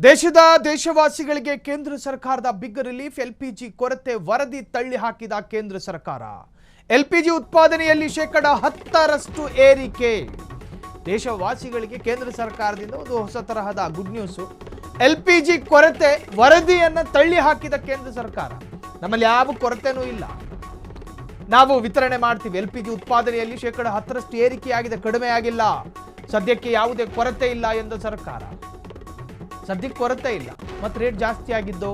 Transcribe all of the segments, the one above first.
ದೇಶವಾಸಿಗಳಿಗೆ ಕೇಂದ್ರ ಸರ್ಕಾರದ ಬಿಗ್ ರಿಲೀಫ್. ಎಲ್ಪಿಜಿ ಕೊರತೆ ವರದಿ ತಳ್ಳಿ ಹಾಕಿದ ಕೇಂದ್ರ ಸರ್ಕಾರ. ಎಲ್ಪಿಜಿ ಉತ್ಪಾದನೆಯಲ್ಲಿ 10% ಏರಿಕೆ. ದೇಶವಾಸಿಗಳಿಗೆ ಕೇಂದ್ರ ಸರ್ಕಾರದಿಂದ ಒಂದು ಹೊಸ ತರಹದ ಗುಡ್ ನ್ಯೂಸ್. ಎಲ್ಪಿಜಿ ಕೊರತೆ ವರದಿಯನ್ನು ತಳ್ಳಿ ಹಾಕಿದ ಕೇಂದ್ರ ಸರ್ಕಾರ. ನಮ್ಮಲ್ಲಿ ಯಾವ ಕೊರತೆನೂ ಇಲ್ಲ, ನಾವು ವಿತರಣೆ ಮಾಡ್ತೀವಿ. ಎಲ್ಪಿಜಿ ಉತ್ಪಾದನೆಯಲ್ಲಿ 10% ಏರಿಕೆಯಾಗಿದೆ, ಕಡಿಮೆ ಆಗಿಲ್ಲ. ಸದ್ಯಕ್ಕೆ ಯಾವುದೇ ಕೊರತೆ ಇಲ್ಲ ಎಂದ ಸರ್ಕಾರ. ಸದ್ಯಕ್ಕೆ ಕೊರತೆ ಇಲ್ಲ, ಮತ್ತೆ ರೇಟ್ ಜಾಸ್ತಿ ಆಗಿದ್ದು.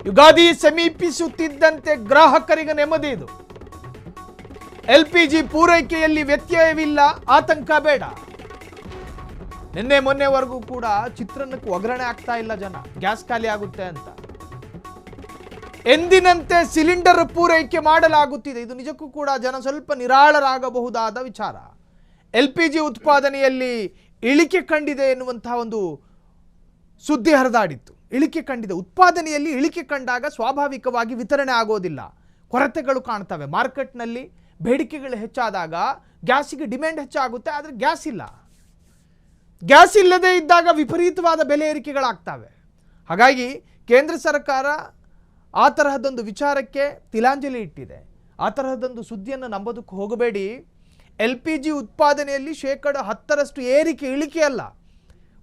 ಯುಗಾದಿ ಸಮೀಪಿಸುತ್ತಿದ್ದಂತೆ ಗ್ರಾಹಕರಿಗೆ ನೆಮ್ಮದಿ. ಇದು ಎಲ್ಪಿಜಿ ಪೂರೈಕೆಯಲ್ಲಿ ವ್ಯತ್ಯಯವಿಲ್ಲ, ಆತಂಕ ಬೇಡ. ನಿನ್ನೆ ಮೊನ್ನೆವರೆಗೂ ಕೂಡ ಚಿತ್ರಾನ್ನಕ್ಕೆ ಒಗ್ಗರಣೆ ಆಗ್ತಾ ಇಲ್ಲ ಜನ, ಗ್ಯಾಸ್ ಖಾಲಿ ಆಗುತ್ತೆ ಅಂತ. ಎಂದಿನಂತೆ ಸಿಲಿಂಡರ್ ಪೂರೈಕೆ ಮಾಡಲಾಗುತ್ತಿದೆ. ಇದು ನಿಜಕ್ಕೂ ಕೂಡ ಜನ ಸ್ವಲ್ಪ ನಿರಾಳರಾಗಬಹುದಾದ ವಿಚಾರ. ಎಲ್ಪಿಜಿ ಉತ್ಪಾದನೆಯಲ್ಲಿ ಇಳಿಕೆ ಕಂಡಿದೆ ಎನ್ನುವಂತಹ ಒಂದು ಸುದ್ದಿ ಹರಿದಾಡಿತ್ತು. ಇಳಿಕೆ ಕಂಡಿದೆ. ಉತ್ಪಾದನೆಯಲ್ಲಿ ಇಳಿಕೆ ಕಂಡಾಗ ಸ್ವಾಭಾವಿಕವಾಗಿ ವಿತರಣೆ ಆಗೋದಿಲ್ಲ, ಕೊರತೆಗಳು ಕಾಣ್ತವೆ. ಮಾರ್ಕೆಟ್ನಲ್ಲಿ ಬೇಡಿಕೆಗಳು ಹೆಚ್ಚಾದಾಗ ಗ್ಯಾಸಿಗೆ ಡಿಮ್ಯಾಂಡ್ ಹೆಚ್ಚಾಗುತ್ತೆ, ಆದರೆ ಗ್ಯಾಸ್ ಇಲ್ಲ. ಗ್ಯಾಸ್ ಇಲ್ಲದೆ ಇದ್ದಾಗ ವಿಪರೀತವಾದ ಬೆಲೆ ಏರಿಕೆಗಳಾಗ್ತವೆ. ಹಾಗಾಗಿ ಕೇಂದ್ರ ಸರ್ಕಾರ ಆ ತರಹದೊಂದು ವಿಚಾರಕ್ಕೆ ತಿಲಾಂಜಲಿ ಇಟ್ಟಿದೆ. ಆ ತರಹದೊಂದು ಸುದ್ದಿಯನ್ನು ನಂಬೋದಕ್ಕೆ ಹೋಗಬೇಡಿ. ಎಲ್ಪಿಜಿ ಉತ್ಪಾದನೆಯಲ್ಲಿ 10% ಏರಿಕೆ, ಇಳಿಕೆ ಅಲ್ಲ,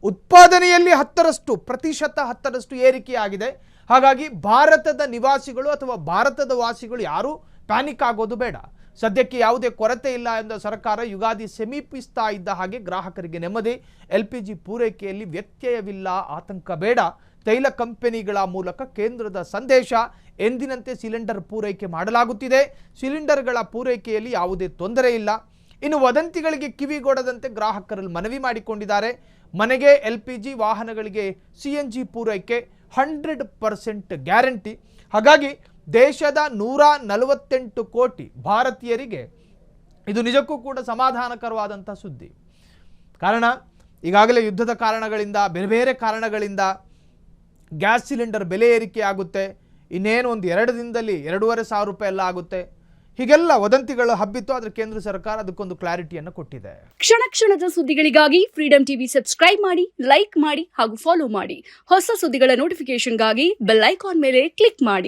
ಉತ್ಪಾದನೆಯಲ್ಲಿ 10% ಏರಿಕೆಯಾಗಿದೆ. ಹಾಗಾಗಿ ಭಾರತದ ನಿವಾಸಿಗಳು ಅಥವಾ ಭಾರತದ ವಾಸಿಗಳು ಯಾರೂ ಪ್ಯಾನಿಕ್ ಆಗೋದು ಬೇಡ. ಸದ್ಯಕ್ಕೆ ಯಾವುದೇ ಕೊರತೆ ಇಲ್ಲ ಎಂದ ಸರ್ಕಾರ. ಯುಗಾದಿ ಸಮೀಪಿಸ್ತಾ ಇದ್ದ ಹಾಗೆ ಗ್ರಾಹಕರಿಗೆ ನೆಮ್ಮದಿ. ಎಲ್ಪಿಜಿ ಪೂರೈಕೆಯಲ್ಲಿ ವ್ಯತ್ಯಯವಿಲ್ಲ, ಆತಂಕ ಬೇಡ. ತೈಲ ಕಂಪನಿಗಳ ಮೂಲಕ ಕೇಂದ್ರದ ಸಂದೇಶ. ಎಂದಿನಂತೆ ಸಿಲಿಂಡರ್ ಪೂರೈಕೆ ಮಾಡಲಾಗುತ್ತಿದೆ. ಸಿಲಿಂಡರ್ಗಳ ಪೂರೈಕೆಯಲ್ಲಿ ಯಾವುದೇ ತೊಂದರೆ ಇಲ್ಲ. ಇನ್ನು ವದಂತಿಗಳಿಗೆ ಕಿವಿಗೊಡದಂತೆ ಗ್ರಾಹಕರಲ್ಲಿ ಮನವಿ ಮಾಡಿಕೊಂಡಿದ್ದಾರೆ. ಮನೆಗೆ ಎಲ್ಪಿಜಿ, ವಾಹನಗಳಿಗೆ CNG ಪೂರೈಕೆ 100% ಗ್ಯಾರಂಟಿ. ಹಾಗಾಗಿ ದೇಶದ 148 ಕೋಟಿ ಭಾರತೀಯರಿಗೆ ಇದು ನಿಜಕ್ಕೂ ಕೂಡ ಸಮಾಧಾನಕರವಾದಂಥ ಸುದ್ದಿ. ಕಾರಣ ಈಗಾಗಲೇ ಯುದ್ಧದ ಕಾರಣಗಳಿಂದ, ಬೇರೆ ಬೇರೆ ಕಾರಣಗಳಿಂದ ಗ್ಯಾಸ್ ಸಿಲಿಂಡರ್ ಬೆಲೆ ಏರಿಕೆ ಆಗುತ್ತೆ. ಇನ್ನೇನು ಒಂದು 2 ದಿನದಲ್ಲಿ 2,500 ರೂಪಾಯಿ ಎಲ್ಲ ಆಗುತ್ತೆ. ಹೀಗೆಲ್ಲ ವದಂತಿಗಳು ಹಬ್ಬಿತ್ತು. ಆದರೆ ಕೇಂದ್ರ ಸರ್ಕಾರ ಅದಕ್ಕೊಂದು ಕ್ಲಾರಿಟಿಯನ್ನು ಕೊಟ್ಟಿದೆ. ಕ್ಷಣ ಕ್ಷಣದ ಸುದ್ದಿಗಳಿಗಾಗಿ ಫ್ರೀಡಂ ಟಿವಿ ಸಬ್ಸ್ಕ್ರೈಬ್ ಮಾಡಿ, ಲೈಕ್ ಮಾಡಿ ಹಾಗೂ ಫಾಲೋ ಮಾಡಿ. ಹೊಸ ಸುದ್ದಿಗಳ ನೋಟಿಫಿಕೇಶನ್ಗಾಗಿ ಬೆಲ್ ಐಕಾನ್ ಮೇಲೆ ಕ್ಲಿಕ್ ಮಾಡಿ.